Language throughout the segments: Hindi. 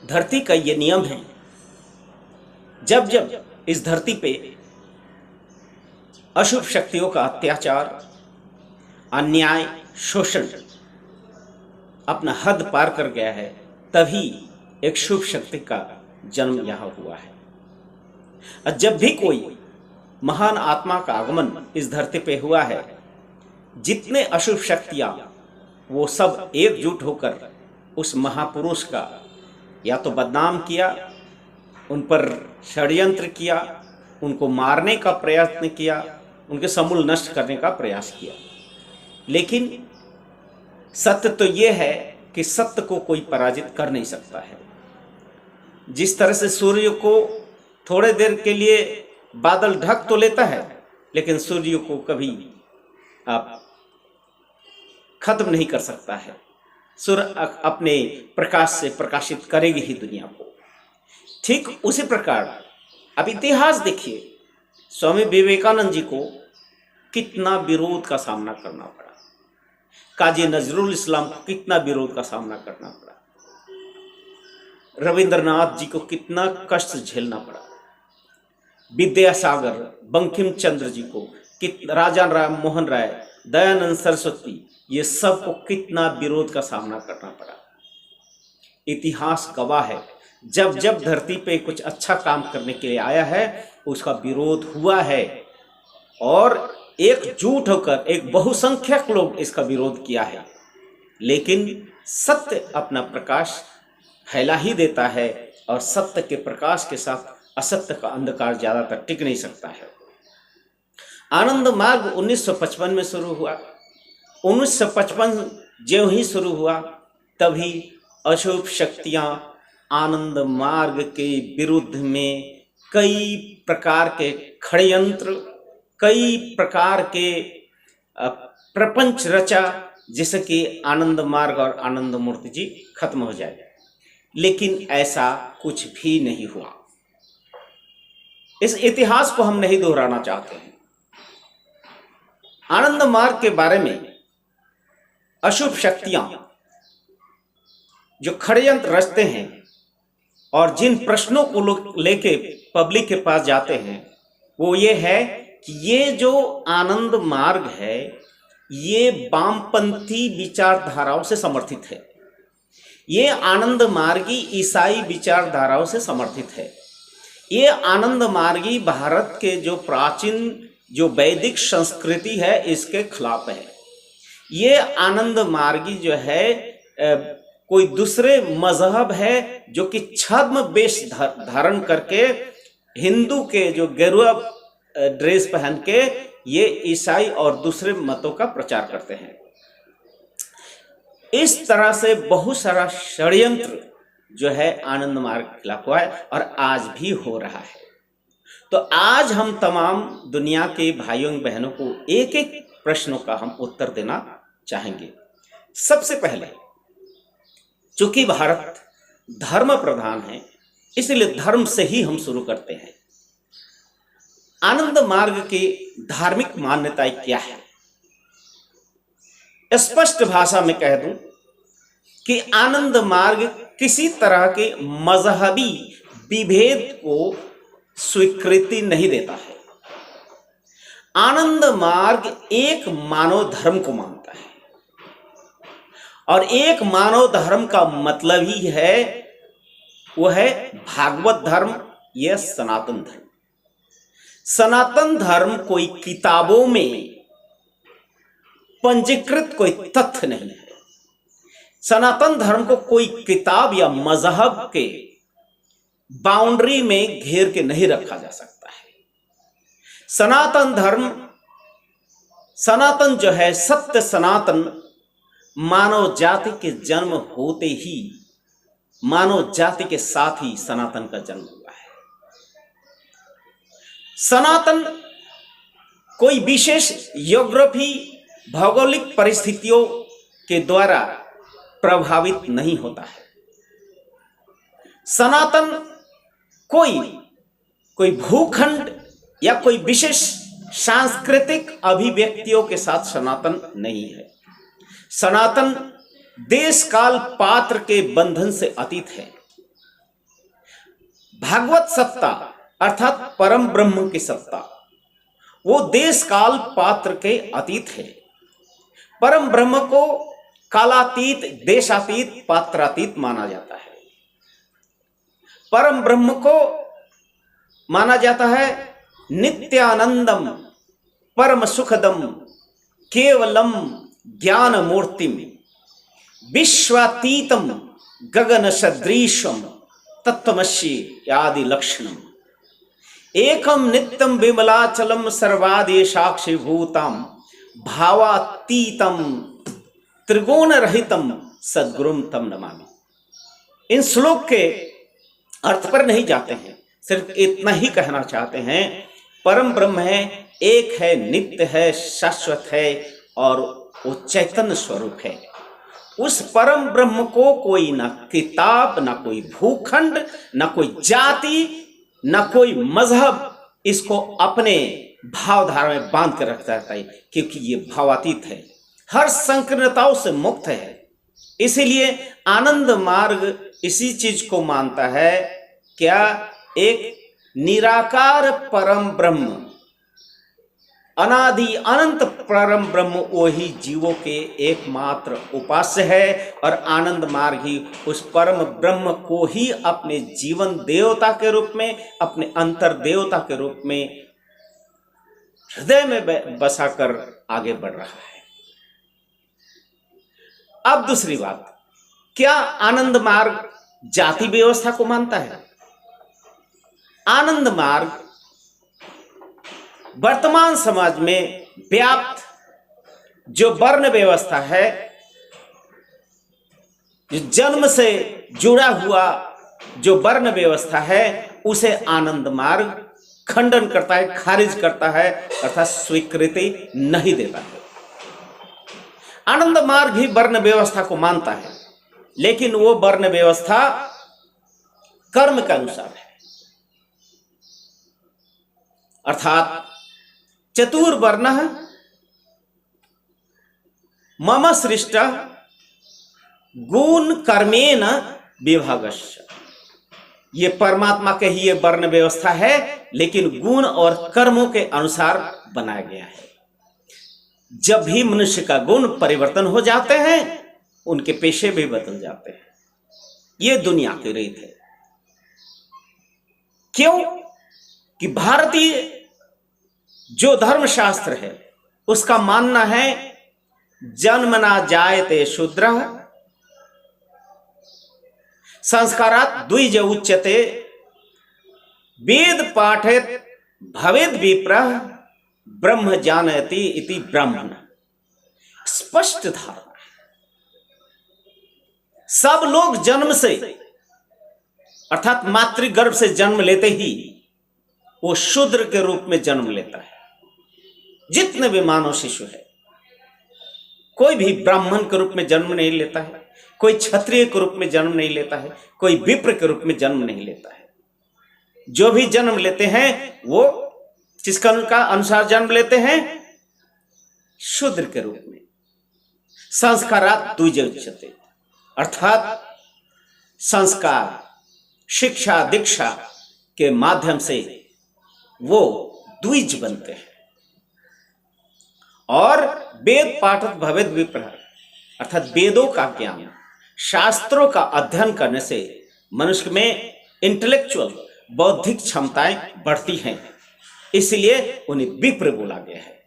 धरती का ये नियम है, जब जब इस धरती पे अशुभ शक्तियों का अत्याचार, अन्याय, शोषण अपना हद पार कर गया है, तभी एक शुभ शक्ति का जन्म यहाँ हुआ है। और जब भी कोई महान आत्मा का आगमन इस धरती पे हुआ है, जितने अशुभ शक्तियां वो सब एकजुट होकर उस महापुरुष का या तो बदनाम किया, उन पर षड्यंत्र किया, उनको मारने का प्रयत्न किया, उनके समूल नष्ट करने का प्रयास किया। लेकिन सत्य तो ये है कि सत्य को कोई पराजित कर नहीं सकता है। जिस तरह से सूर्य को थोड़े देर के लिए बादल ढक तो लेता है, लेकिन सूर्य को कभी आप खत्म नहीं कर सकता है। सूर्य अपने प्रकाश से प्रकाशित करेगी ही दुनिया को। ठीक उसी प्रकार अब इतिहास देखिए, स्वामी विवेकानंद जी को कितना विरोध का सामना करना पड़ा, काजी नजरुल इस्लाम को कितना विरोध का सामना करना पड़ा, रविंद्रनाथ जी को कितना कष्ट झेलना पड़ा, विद्यासागर, बंकिम चंद्र जी को, राजा राम मोहन राय, दयानंद सरस्वती, ये सब को कितना विरोध का सामना करना पड़ा। इतिहास गवाह है, जब जब धरती पे कुछ अच्छा काम करने के लिए आया है उसका विरोध हुआ है, और एकजुट होकर एक बहुसंख्यक लोग इसका विरोध किया है। लेकिन सत्य अपना प्रकाश फैला ही देता है, और सत्य के प्रकाश के साथ असत्य का अंधकार ज्यादातर टिक नहीं सकता है। आनंद मार्ग 1955 में शुरू हुआ। 1955 ज्यों ही शुरू हुआ, तभी अशुभ शक्तियां आनंद मार्ग के विरुद्ध में कई प्रकार के षड्यंत्र, कई प्रकार के प्रपंच रचा, जिससे कि आनंद मार्ग और आनंद मूर्ति जी खत्म हो जाए। लेकिन ऐसा कुछ भी नहीं हुआ। इस इतिहास को हम नहीं दोहराना चाहते हैं। आनंद मार्ग के बारे में अशुभ शक्तियां जो षड्यंत्र रचते हैं और जिन प्रश्नों को लेके पब्लिक के पास जाते हैं, वो ये है कि ये जो आनंद मार्ग है ये वामपंथी विचारधाराओं से समर्थित है। ये आनंद मार्गी ईसाई विचारधाराओं से समर्थित है। ये आनंद मार्गी भारत के जो प्राचीन जो वैदिक संस्कृति है इसके खिलाफ है। ये आनंद मार्गी जो है कोई दूसरे मजहब है जो कि छद्म वेश धारण करके हिंदू के जो गेरुआ ड्रेस पहन के ये ईसाई और दूसरे मतों का प्रचार करते हैं। इस तरह से बहुत सारा षड्यंत्र जो है आनंद मार्ग के खिलाफ हुआ है और आज भी हो रहा है। तो आज हम तमाम दुनिया के भाइयों बहनों को एक एक प्रश्नों का हम उत्तर देना चाहेंगे। सबसे पहले, चूंकि भारत धर्म प्रधान है, इसलिए धर्म से ही हम शुरू करते हैं। आनंद मार्ग की धार्मिक मान्यताएं क्या है? स्पष्ट भाषा में कह दूं कि आनंद मार्ग किसी तरह के मजहबी विभेद को स्वीकृति नहीं देता है। आनंद मार्ग एक मानव धर्म को मानता है, और एक मानव धर्म का मतलब ही है वो है भागवत धर्म या सनातन धर्म। सनातन धर्म कोई किताबों में पंजीकृत कोई तथ्य नहीं है। सनातन धर्म को कोई किताब या मजहब के बाउंड्री में घेर के नहीं रखा जा सकता है। सनातन धर्म, सनातन जो है, सत्य सनातन, मानव जाति के जन्म होते ही मानव जाति के साथ ही सनातन का जन्म हुआ है। सनातन कोई विशेष ज्योग्राफी, भौगोलिक परिस्थितियों के द्वारा प्रभावित नहीं होता है। सनातन कोई भूखंड या कोई विशेष सांस्कृतिक अभिव्यक्तियों के साथ सनातन नहीं है। सनातन देश काल पात्र के बंधन से अतीत है। भागवत सत्ता अर्थात परम ब्रह्म की सत्ता वो देश काल पात्र के अतीत है। परम ब्रह्म को कालातीत, देशातीत, पात्रातीत माना जाता है। परम ब्रह्म को माना जाता है नित्यानंदम, परम सुखदम, केवलम ज्ञान मूर्तिम, विश्वातीतम, गगन सदृशम, तत्वमसि आदि लक्षणम, एकम नित्यम विमलाचलम, सर्वादि साक्षी भूतम, भावातीतम, त्रिगुण रहितम, सद्गुरुम तम नमामि। इन श्लोक के अर्थ पर नहीं जाते हैं, सिर्फ इतना ही कहना चाहते हैं परम ब्रह्म है, एक है, नित्य है, शाश्वत है और वो चैतन्य स्वरूप है। उस परम ब्रह्म को कोई ना किताब, ना कोई भूखंड, ना कोई जाति, ना कोई मजहब इसको अपने भावधारा में बांध कर रखता है, क्योंकि ये भावातीत है, हर संकीर्णताओं से मुक्त है। इसीलिए आनंद मार्ग इसी चीज को मानता है, क्या? एक निराकार परम ब्रह्म, अनादि अनंत परम ब्रह्म वही जीवों के एकमात्र उपास्य है और आनंद मार्ग ही उस परम ब्रह्म को ही अपने जीवन देवता के रूप में, अपने अंतर देवता के रूप में हृदय में बसाकर आगे बढ़ रहा है। अब दूसरी बात, क्या आनंद मार्ग जाति व्यवस्था को मानता है? आनंद मार्ग वर्तमान समाज में व्याप्त जो वर्ण व्यवस्था है, जो जन्म से जुड़ा हुआ जो वर्ण व्यवस्था है, उसे आनंद मार्ग खंडन करता है, खारिज करता है, अर्थात स्वीकृति नहीं देता है। आनंद मार्ग ही वर्ण व्यवस्था को मानता है, लेकिन वो वर्ण व्यवस्था कर्म के अनुसार है, अर्थात चतुर्वर्ण मम सृष्ट गुण कर्मेण विभागस्य, ये परमात्मा के ही ये वर्ण व्यवस्था है, लेकिन गुण और कर्मों के अनुसार बनाया गया है। जब भी मनुष्य का गुण परिवर्तन हो जाते हैं, उनके पेशे भी बदल जाते हैं। ये दुनिया की रीत है। क्यों? कि भारतीय जो धर्मशास्त्र है उसका मानना है जन्मना जायते शूद्रः संस्कारात् द्विज उच्यते, वेद पाठेत भवेद विप्रः ब्रह्म जानयति इति ब्राह्मण। स्पष्ट धारणा है। सब लोग जन्म से अर्थात मातृगर्भ से जन्म लेते ही वो शूद्र के रूप में जन्म लेता है। जितने भी मानव शिशु है, कोई भी ब्राह्मण के रूप में जन्म नहीं लेता है, कोई क्षत्रिय के रूप में जन्म नहीं लेता है, कोई विप्र के रूप में जन्म नहीं लेता है। जो भी जन्म लेते हैं वो किसका अनुसार जन्म लेते हैं? शूद्र के रूप में। संस्कारात् द्विज उच्यते, अर्थात संस्कार, शिक्षा, दीक्षा के माध्यम से वो द्विज बनते हैं। और वेद पाठत भवेद विप्रः, अर्थात वेदों का ज्ञान, शास्त्रों का अध्ययन करने से मनुष्य में इंटेलेक्चुअल बौद्धिक क्षमताएं बढ़ती हैं, इसलिए उन्हें विप्र बोला गया है।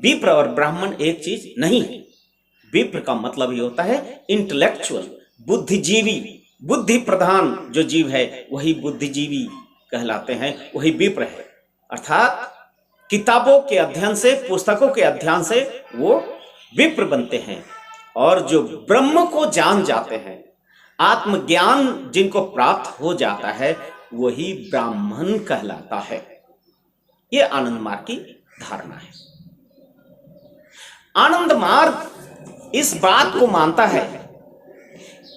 विप्र और ब्राह्मण एक चीज नहीं है। विप्र का मतलब ये होता है इंटेलेक्चुअल, बुद्धिजीवी, बुद्धि प्रधान जो जीव है वही बुद्धिजीवी कहलाते हैं, वही विप्र है। अर्थात किताबों के अध्ययन से, पुस्तकों के अध्ययन से वो विप्र बनते हैं। और जो ब्रह्म को जान जाते हैं, आत्मज्ञान जिनको प्राप्त हो जाता है, वही ब्राह्मण कहलाता है। ये आनंद मार्ग की धारणा है। आनंद मार्ग इस बात को मानता है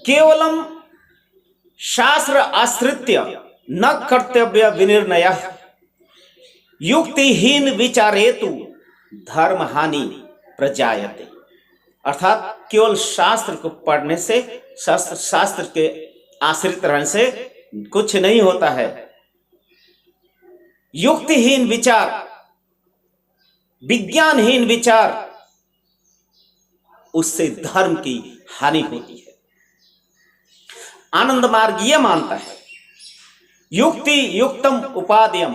केवलम शास्त्र आश्रित्य न कर्तव्य विनिर्णय युक्तिहीन विचारेतु धर्म हानि प्रजायते, अर्थात केवल शास्त्र को पढ़ने से, शास्त्र के आश्रित रहने से कुछ नहीं होता है। युक्तिहीन विचार, विज्ञानहीन विचार, उससे धर्म की हानि होती है। आनंद मार्ग यह मानता है युक्ति युक्तम उपादेयम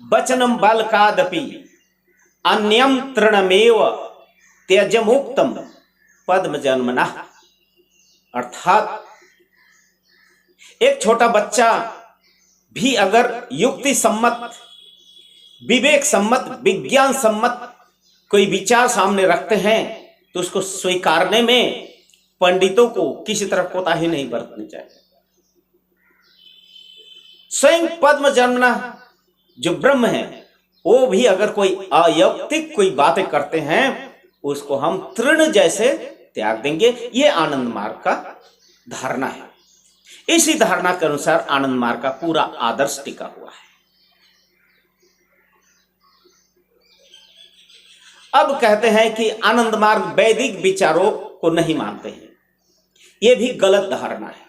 वचनम बालकादपि अन्यम तृणमेव त्यजमुक्तम पद्म जन्मना। अर्थात एक छोटा बच्चा भी अगर युक्ति सम्मत, विवेक सम्मत, विज्ञान सम्मत कोई विचार सामने रखते हैं तो उसको स्वीकारने में पंडितों को किसी तरह कोताही नहीं बरतनी चाहिए। स्वयं पद्म जन्मना जो ब्रह्म है, वो भी अगर कोई अयौक्तिक कोई बातें करते हैं उसको हम तृण जैसे त्याग देंगे। ये आनंद मार्ग का धारणा है। इसी धारणा के अनुसार आनंद मार्ग का पूरा आदर्श टिका हुआ है। अब कहते हैं कि आनंद मार्ग वैदिक विचारों को नहीं मानते हैं। यह भी गलत धारणा है।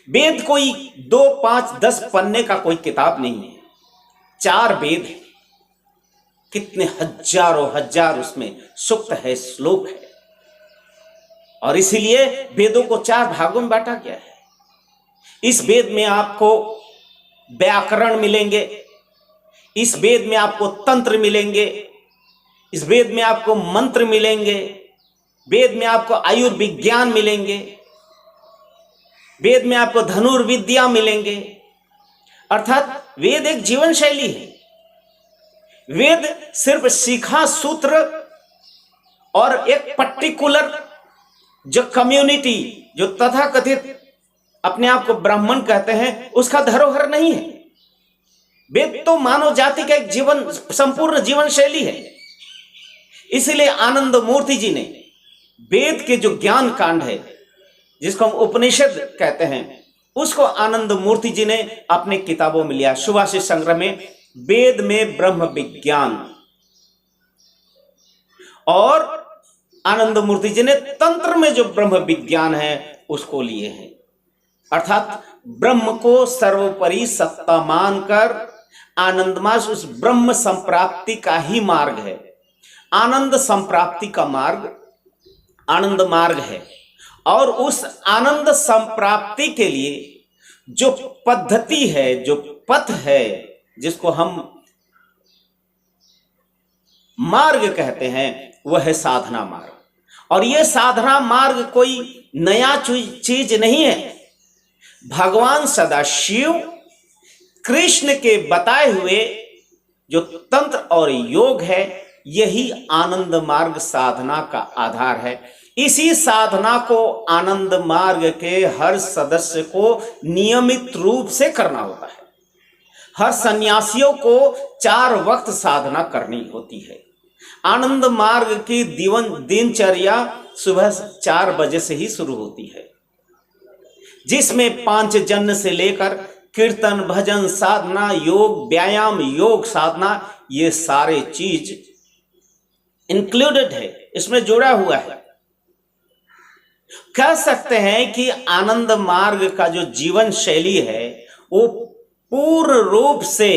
वेद कोई 2, 5, 10 पन्ने का कोई किताब नहीं है। 4 वेद है, कितने हजारों हजार उसमें सूक्त है, श्लोक है, और इसीलिए वेदों को 4 भागों में बांटा गया है। इस वेद में आपको व्याकरण मिलेंगे, इस वेद में आपको तंत्र मिलेंगे, इस वेद में आपको मंत्र मिलेंगे, वेद में आपको आयुर्विज्ञान मिलेंगे, वेद में आपको धनुर्विद्या मिलेंगे। अर्थात वेद एक जीवन शैली है। वेद सिर्फ शिखा सूत्र और एक पर्टिकुलर जो कम्युनिटी, जो तथाकथित अपने आप को ब्राह्मण कहते हैं, उसका धरोहर नहीं है। वेद तो मानव जाति का एक जीवन, संपूर्ण जीवन शैली है। इसलिए आनंद मूर्ति जी ने वेद के जो ज्ञान कांड है, जिसको हम उपनिषद कहते हैं, उसको आनंद मूर्ति जी ने अपने किताबों में लिया। सुभाषित संग्रह में वेद में ब्रह्म विज्ञान, और आनंद मूर्ति जी ने तंत्र में जो ब्रह्म विज्ञान है उसको लिए हैं। अर्थात ब्रह्म को सर्वोपरि सत्ता मानकर आनंद मार्ग उस ब्रह्म संप्राप्ति का ही मार्ग है। आनंद संप्राप्ति का मार्ग आनंद मार्ग है। और उस आनंद संप्राप्ति के लिए जो पद्धति है, जो पथ है, जिसको हम मार्ग कहते हैं, वह है साधना मार्ग। और यह साधना मार्ग कोई नया चीज नहीं है। भगवान सदाशिव कृष्ण के बताए हुए जो तंत्र और योग है, यही आनंद मार्ग साधना का आधार है। इसी साधना को आनंद मार्ग के हर सदस्य को नियमित रूप से करना होता है। हर सन्यासियों को 4 वक्त साधना करनी होती है। आनंद मार्ग की दिनचर्या सुबह 4 बजे से ही शुरू होती है, जिसमें पांचजन्य से लेकर कीर्तन, भजन, साधना, योग, व्यायाम, योग साधना, ये सारे चीज इंक्लूडेड है, इसमें जुड़ा हुआ है। कह सकते हैं कि आनंद मार्ग का जो जीवन शैली है वो पूर्ण रूप से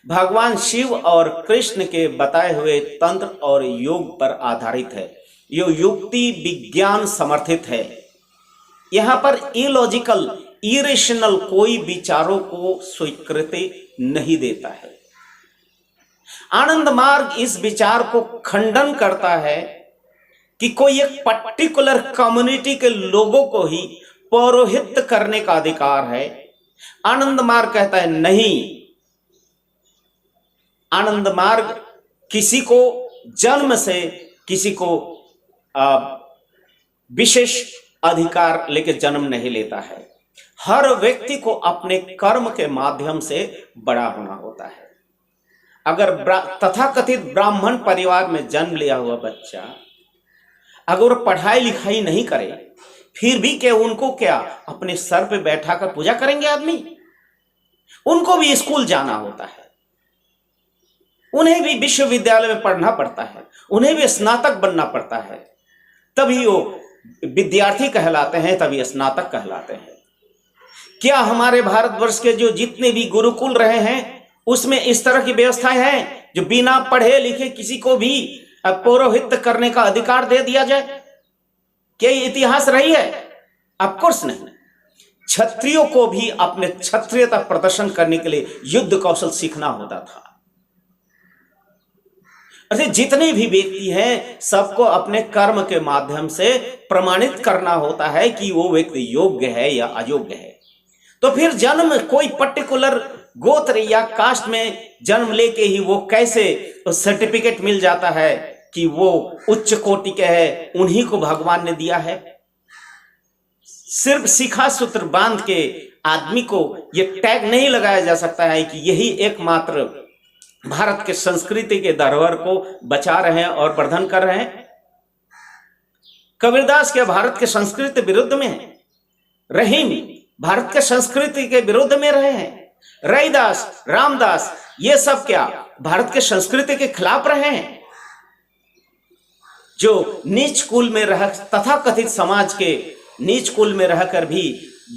भगवान शिव और कृष्ण के बताए हुए तंत्र और योग पर आधारित है। ये युक्ति विज्ञान समर्थित है। यहां पर इलॉजिकल, इरेशनल कोई विचारों को स्वीकृति नहीं देता है। आनंद मार्ग इस विचार को खंडन करता है कि कोई एक पर्टिकुलर कम्युनिटी के लोगों को ही पौरोहित्य करने का अधिकार है। आनंद मार्ग कहता है नहीं, आनंद मार्ग किसी को जन्म से किसी को विशेष अधिकार लेके जन्म नहीं लेता है। हर व्यक्ति को अपने कर्म के माध्यम से बड़ा होना होता है। अगर तथाकथित ब्राह्मण परिवार में जन्म लिया हुआ बच्चा अगर पढ़ाई लिखाई नहीं करे, फिर भी क्या उनको क्या अपने सर पे बैठा कर पूजा करेंगे आदमी? उनको भी स्कूल जाना होता है, उन्हें भी विश्वविद्यालय में पढ़ना पड़ता है, उन्हें भी स्नातक बनना पड़ता है, तभी वो विद्यार्थी कहलाते हैं, तभी स्नातक कहलाते हैं। क्या हमारे भारतवर्ष के जो जितने भी गुरुकुल रहे हैं उसमें इस तरह की व्यवस्थाएं हैं जो बिना पढ़े लिखे किसी को भी पौरोहित्य करने का अधिकार दे दिया जाए? क्या ये इतिहास रही है? ऑफ कोर्स नहीं। क्षत्रियों को भी अपने क्षत्रियता प्रदर्शन करने के लिए युद्ध कौशल सीखना होता था। अरे जितने भी व्यक्ति हैं सबको अपने कर्म के माध्यम से प्रमाणित करना होता है कि वो व्यक्ति योग्य है या अयोग्य है। तो फिर जन्म कोई पर्टिकुलर गोत्र या कास्ट में जन्म लेके ही वो कैसे सर्टिफिकेट मिल जाता है कि वो उच्च कोटि के है, उन्हीं को भगवान ने दिया है? सिर्फ शिखा सूत्र बांध के आदमी को ये टैग नहीं लगाया जा सकता है कि यही एकमात्र भारत के संस्कृति के धरोहर को बचा रहे हैं और वर्धन कर रहे हैं। कबीरदास क्या भारत के संस्कृति विरुद्ध में है? रहीम भारत के संस्कृति के विरुद्ध में रहे हैं। रैदास, रामदास, ये सब क्या भारत के संस्कृति के खिलाफ रहे हैं? जो नीच कुल में रह, तथा कथित समाज के नीच कुल में रहकर भी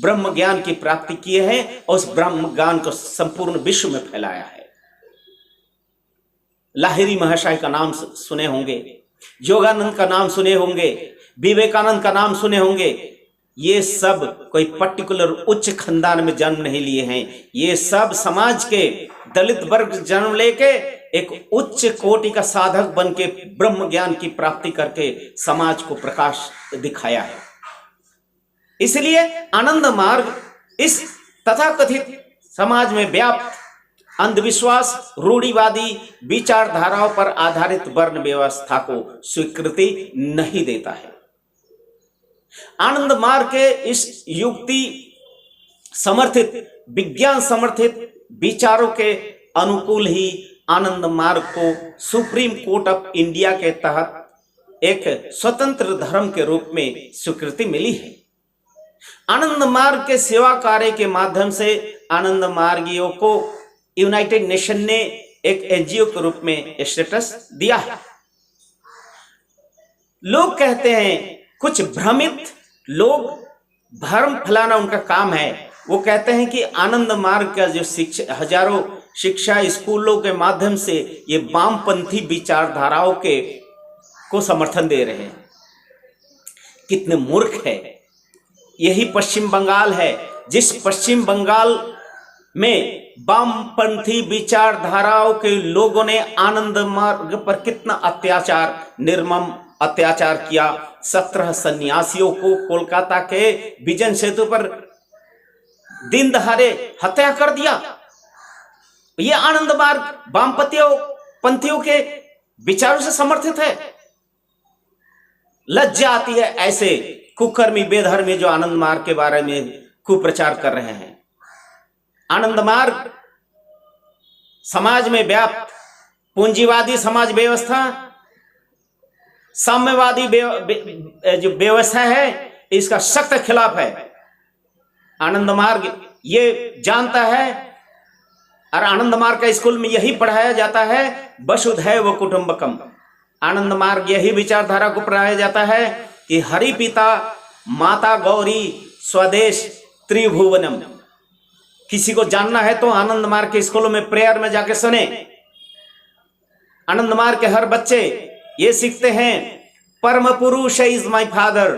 ब्रह्म ज्ञान की प्राप्ति किए हैं और उस ब्रह्म ज्ञान को संपूर्ण विश्व में फैलाया है। लाहिरी महाशय का नाम सुने होंगे, योगानंद का नाम सुने होंगे, विवेकानंद का नाम सुने होंगे। ये सब कोई पर्टिकुलर उच्च खानदान में जन्म नहीं लिए हैं। ये सब समाज के दलित वर्ग जन्म लेके एक उच्च कोटि का साधक बन के ब्रह्म ज्ञान की प्राप्ति करके समाज को प्रकाश दिखाया है। इसलिए आनंद मार्ग इस तथाकथित समाज में व्याप्त अंधविश्वास, रूढ़िवादी विचारधाराओं पर आधारित वर्ण व्यवस्था को स्वीकृति नहीं देता है। आनंद मार्ग के इस युक्ति समर्थित, विज्ञान समर्थित विचारों के अनुकूल ही आनंद मार्ग को सुप्रीम कोर्ट ऑफ इंडिया के तहत एक स्वतंत्र धर्म के रूप में स्वीकृति मिली है। आनंद मार्ग के सेवा कार्य के माध्यम से आनंद मार्गियों को यूनाइटेड नेशन ने एक एनजीओ के रूप में स्टेटस दिया है। लोग कहते हैं, कुछ भ्रमित लोग, भ्रम फैलाना उनका काम है। वो कहते हैं कि आनंद मार्ग का जो शिक्षा, हजारों शिक्षा स्कूलों के माध्यम से ये वामपंथी विचारधाराओं को समर्थन दे रहे हैं। कितने मूर्ख है। यही पश्चिम बंगाल है, जिस पश्चिम बंगाल में वामपंथी विचारधाराओं के लोगों ने आनंद मार्ग पर कितना अत्याचार, निर्मम अत्याचार किया। 17 सन्यासियों को कोलकाता के विजन सेतु पर दिन दहाड़े हत्या कर दिया। ये आनंद मार्ग वामपंथियों के विचारों से समर्थित है। लज्जा आती है ऐसे कुकर्मी बेधर्मी जो आनंद मार्ग के बारे में कुप्रचार कर रहे हैं। आनंद मार्ग समाज में व्याप्त पूंजीवादी समाज व्यवस्था, साम्यवादी जो व्यवस्था है, इसका सख्त खिलाफ है। आनंद मार्ग ये जानता है और आनंद मार्ग का स्कूल में यही पढ़ाया जाता है, वसुधैव कुटुंबकम। आनंद मार्ग यही विचारधारा को पढ़ाया जाता है कि हरि पिता माता गौरी स्वदेश त्रिभुवनम। किसी को जानना है तो आनंद मार्ग के स्कूलों में प्रेयर में जाके सुने। आनंद मार्ग के हर बच्चे ये सीखते हैं, परम पुरुष इज माई फादर,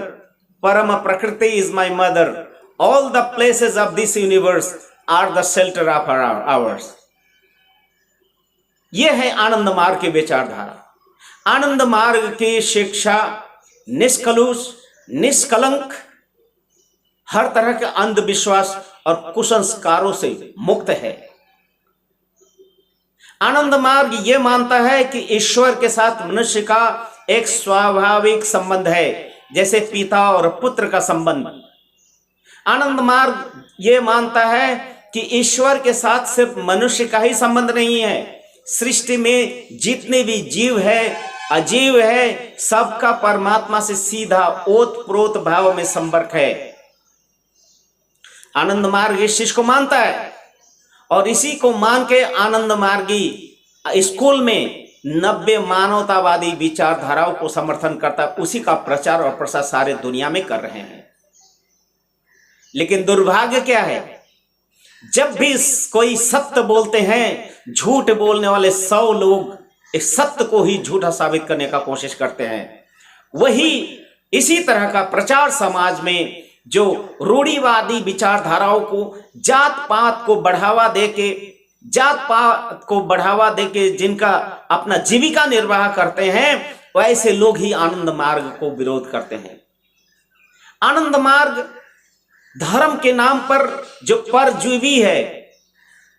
परम प्रकृति is my mother, all the places of this universe are the shelter of ours. ये है आनंद मार्ग की विचारधारा। आनंद मार्ग की शिक्षा निष्कलुष, निष्कलंक, हर तरह के अंधविश्वास और कुसंस्कारों से मुक्त है। आनंद मार्ग ये मानता है कि ईश्वर के साथ मनुष्य का एक स्वाभाविक संबंध है, जैसे पिता और पुत्र का संबंध। आनंद मार्ग ये मानता है कि ईश्वर के साथ सिर्फ मनुष्य का ही संबंध नहीं है, सृष्टि में जितने भी जीव है, अजीव है, सबका परमात्मा से सीधा ओतप्रोत भाव में संपर्क है। आनंद मार्ग इस चीज को मानता है और इसी को मान के आनंद मार्गी स्कूल में 90 मानवतावादी विचारधाराओं को समर्थन करता, उसी का प्रचार और प्रसार सारे दुनिया में कर रहे हैं। लेकिन दुर्भाग्य क्या है, जब भी कोई सत्य बोलते हैं, झूठ बोलने वाले 100 लोग इस सत्य को ही झूठा साबित करने का कोशिश करते हैं। वही इसी तरह का प्रचार समाज में जो रूढ़िवादी विचारधाराओं को, जात पात को बढ़ावा देके जिनका अपना जीविका निर्वाह करते हैं, वैसे लोग ही आनंद मार्ग को विरोध करते हैं। आनंद मार्ग धर्म के नाम पर जो परजीवी है,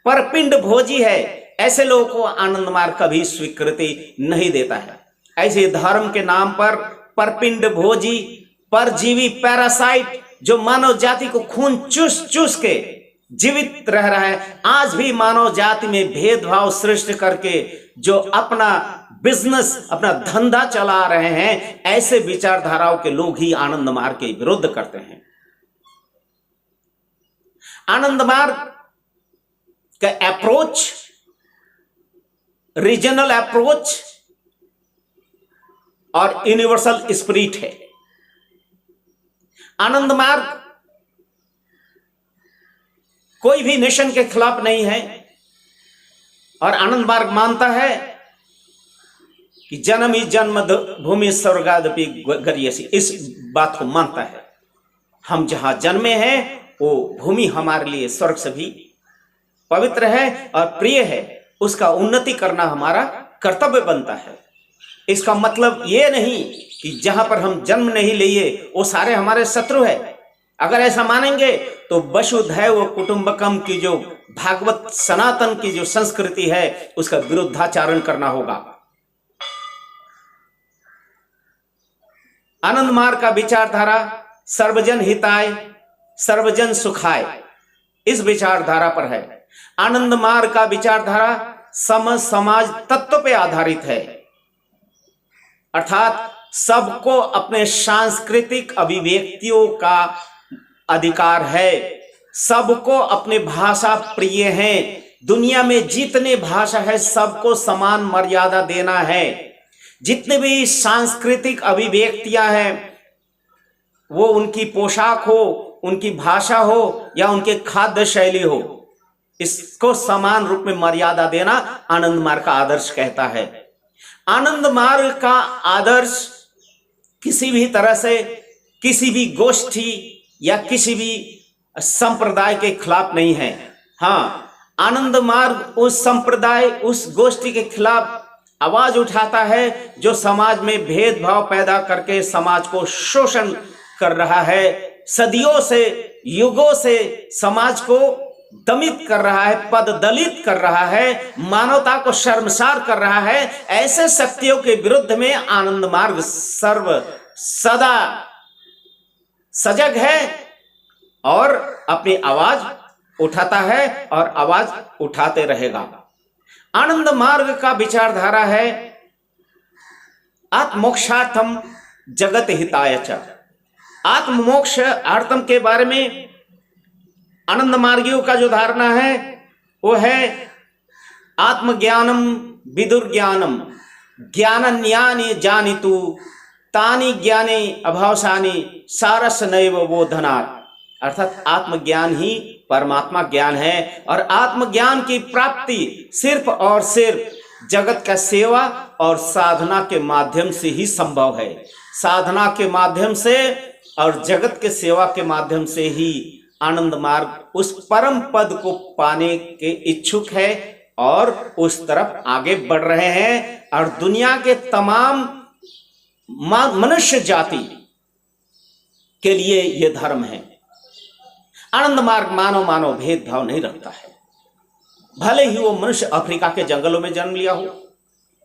परपिंड भोजी है, ऐसे लोगों को आनंद मार्ग कभी स्वीकृति नहीं देता है। ऐसे धर्म के नाम पर परपिंड भोजी, परजीवी, पैरासाइट जो मानव जाति को खून चूस चूस के जीवित रह रहा है, आज भी मानव जाति में भेदभाव सृष्टि करके जो अपना बिजनेस, अपना धंधा चला रहे हैं, ऐसे विचारधाराओं के लोग ही आनंद मार्ग के विरुद्ध करते हैं। आनंद मार्ग का अप्रोच रीजनल अप्रोच और यूनिवर्सल स्पिरिट है। आनंद मार्ग कोई भी नेशन के खिलाफ नहीं है, और आनंद मार्ग मानता है कि जन्म ही जन्म भूमि स्वर्गादपि गरीयसी, इस बात को मानता है। हम जहां जन्मे हैं वो भूमि हमारे लिए स्वर्ग से भी पवित्र है और प्रिय है, उसका उन्नति करना हमारा कर्तव्य बनता है। इसका मतलब ये नहीं कि जहां पर हम जन्म नहीं लिए वो सारे हमारे शत्रु है। अगर ऐसा मानेंगे तो वसुधैव कुटुंबकम की जो भागवत सनातन की जो संस्कृति है उसका विरुद्धाचारण करना होगा। आनंद मार्ग का विचारधारा सर्वजन हिताय सर्वजन सुखाय, इस विचारधारा पर है। आनंद मार्ग का विचारधारा समाज तत्व पे आधारित है, अर्थात सबको अपने सांस्कृतिक अभिव्यक्तियों का अधिकार है, सबको अपने भाषा प्रिय है, दुनिया में जितने भाषा है सबको समान मर्यादा देना है। जितने भी सांस्कृतिक अभिव्यक्तियां हैं, वो उनकी पोशाक हो, उनकी भाषा हो या उनके खाद्य शैली हो, इसको समान रूप में मर्यादा देना आनंद मार्ग का आदर्श कहता है। आनंद मार्ग का आदर्श किसी भी तरह से किसी भी गोष्ठी या किसी भी संप्रदाय के खिलाफ नहीं है। हाँ, आनंद मार्ग उस संप्रदाय, उस गोष्ठी के खिलाफ आवाज उठाता है जो समाज में भेदभाव पैदा करके समाज को शोषण कर रहा है, सदियों से, युगों से समाज को दमित कर रहा है, पद दलित कर रहा है, मानवता को शर्मसार कर रहा है। ऐसे शक्तियों के विरुद्ध में आनंद मार्ग सदा सजग है और अपनी आवाज उठाता है और आवाज उठाते रहेगा। आनंद मार्ग का विचारधारा है आत्मोक्षार्थम जगत हिताय च। आत्ममोक्ष अर्थम के बारे में आनंद मार्गियों का जो धारणा है वो है आत्मज्ञानम विदुर्ज्ञानम ज्ञानन्यानि जानितु तानि ज्ञाने अभावसानि सारस नैव बोधनात्। अर्थात आत्मज्ञान ही परमात्मा ज्ञान है और आत्मज्ञान की प्राप्ति सिर्फ और सिर्फ जगत का सेवा और साधना के माध्यम से ही संभव है। साधना के माध्यम से और जगत के सेवा के माध्यम से ही आनंद मार्ग उस परम पद को पाने के इच्छुक है और उस तरफ आगे बढ़ रहे हैं। और दुनिया के तमाम मनुष्य जाति के लिए यह धर्म है। आनंद मार्ग मानव भेदभाव नहीं रखता है, भले ही वो मनुष्य अफ्रीका के जंगलों में जन्म लिया हो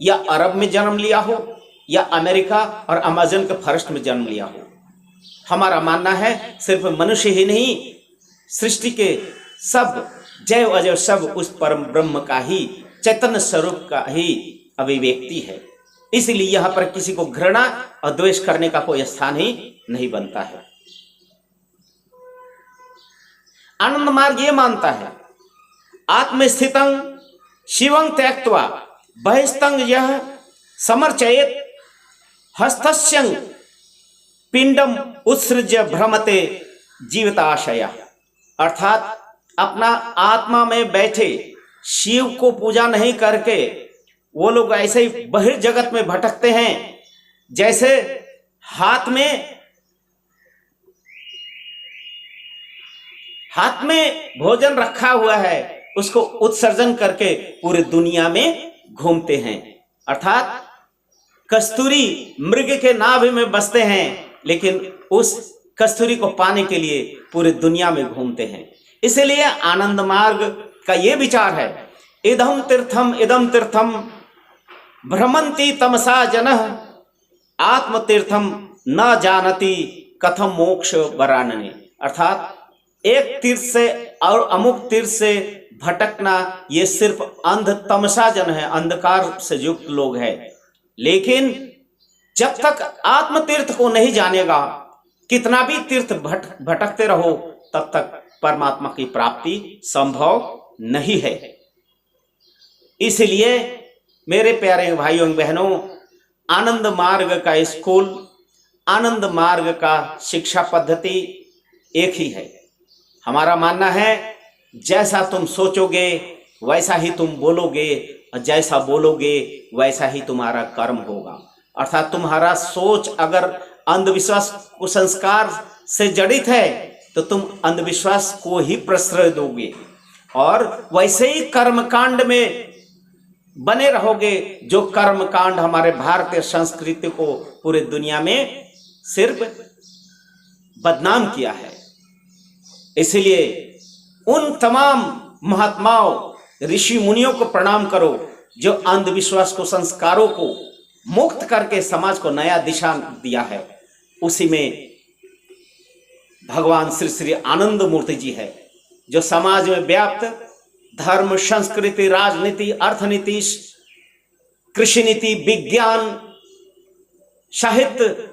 या अरब में जन्म लिया हो या अमेरिका और अमेज़न के फॉरेस्ट में जन्म लिया हो। हमारा मानना है सिर्फ मनुष्य ही नहीं, सृष्टि के सब जैव अजैव सब उस परम ब्रह्म का ही, चैतन्य स्वरूप का ही अभिव्यक्ति है। इसलिए यहां पर किसी को घृणा और द्वेष करने का कोई स्थान ही नहीं बनता है। आनंद मार्ग ये मानता है आत्मस्थितं शिवं त्यक्त्वा बहिस्तंग यह समर्चयेत हस्तस्यं पिंडम उत्सृज्य भ्रमते जीविताशया, अर्थात अपना आत्मा में बैठे शिव को पूजा नहीं करके वो लोग ऐसे ही बहिर्जगत में भटकते हैं, जैसे हाथ में भोजन रखा हुआ है, उसको उत्सर्जन करके पूरे दुनिया में घूमते हैं। अर्थात कस्तूरी मृग के नाभि में बसते हैं, लेकिन उस कस्तूरी को पाने के लिए पूरे दुनिया में घूमते हैं। इसलिए आनंद मार्ग का ये विचार है, इदम तीर्थम भ्रमंती तमसा जनः आत्म तीर्थम न जानती कथम मोक्ष वरानने। अर्थात एक तीर्थ से और अमुक तीर्थ से भटकना ये सिर्फ अंध तमसा जन है, अंधकार से युक्त लोग हैं। लेकिन जब तक आत्म तीर्थ को नहीं जानेगा, कितना भी तीर्थ भटकते रहो, तब तक परमात्मा की प्राप्ति संभव नहीं है। इसलिए मेरे प्यारे भाइयों बहनों, आनंद मार्ग का स्कूल, आनंद मार्ग का शिक्षा पद्धति एक ही है। हमारा मानना है, जैसा तुम सोचोगे वैसा ही तुम बोलोगे, और जैसा बोलोगे वैसा ही तुम्हारा कर्म होगा। अर्थात तुम्हारा सोच अगर अंधविश्वास कुसंस्कार से जड़ित है तो तुम अंधविश्वास को ही प्रश्रय दोगे, और वैसे ही कर्मकांड में बने रहोगे, जो कर्मकांड हमारे भारतीय संस्कृति को पूरे दुनिया में सिर्फ बदनाम किया है। इसलिए उन तमाम महात्माओं ऋषि मुनियों को प्रणाम करो जो अंधविश्वास को संस्कारों को मुक्त करके समाज को नया दिशा दिया है। उसी में भगवान श्री श्री आनंद मूर्ति जी है, जो समाज में व्याप्त धर्म, संस्कृति, राजनीति, अर्थनीति, कृषि नीति, विज्ञान, साहित्य,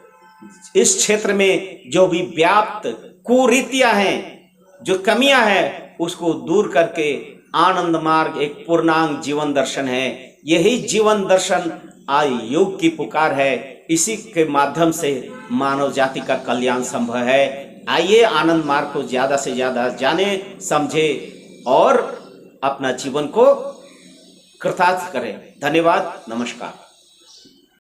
इस क्षेत्र में जो भी व्याप्त कुरीतियां हैं, जो कमियां हैं, उसको दूर करके आनंद मार्ग एक पूर्णांग जीवन दर्शन है। यही जीवन दर्शन आज योग की पुकार है। इसी के माध्यम से मानव जाति का कल्याण संभव है। आइए आनंद मार्ग को ज्यादा से ज्यादा जाने, समझे और अपना जीवन को कृतार्थ करें। धन्यवाद, नमस्कार।